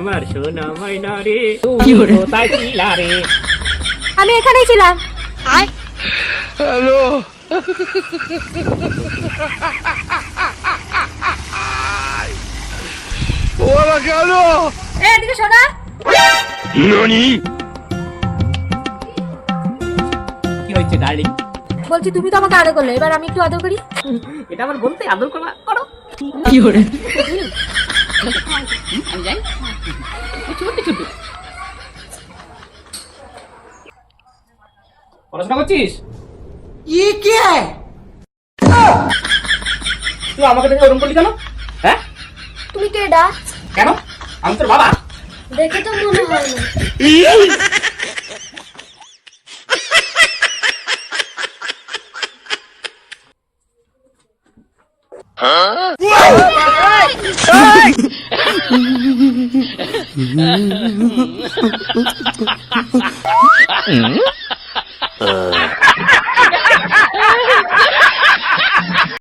আমার সোনা ময়না রে তুমি কোথায় ছিলা রে? আমি এখানেই ছিলাম। হ্যালো ওরা কেন এদিকে শোনা। ননি কি হয়েছে ডার্লিং? বলছি তুমি তো আমাকে আদর করলে, এবার আমি একটু আদর করি। এটা আমার বলতে আদর করো। কি করে? আমি যাই ছোট ছোট। পড়াশোনা করছিস? ये क्या है? তুই আমাকে দেখে ওরকম করলি কেন? হ্যাঁ তুমি কেডা? কেন? আমি তোর বাবা। দেখে তো মনে হয় না।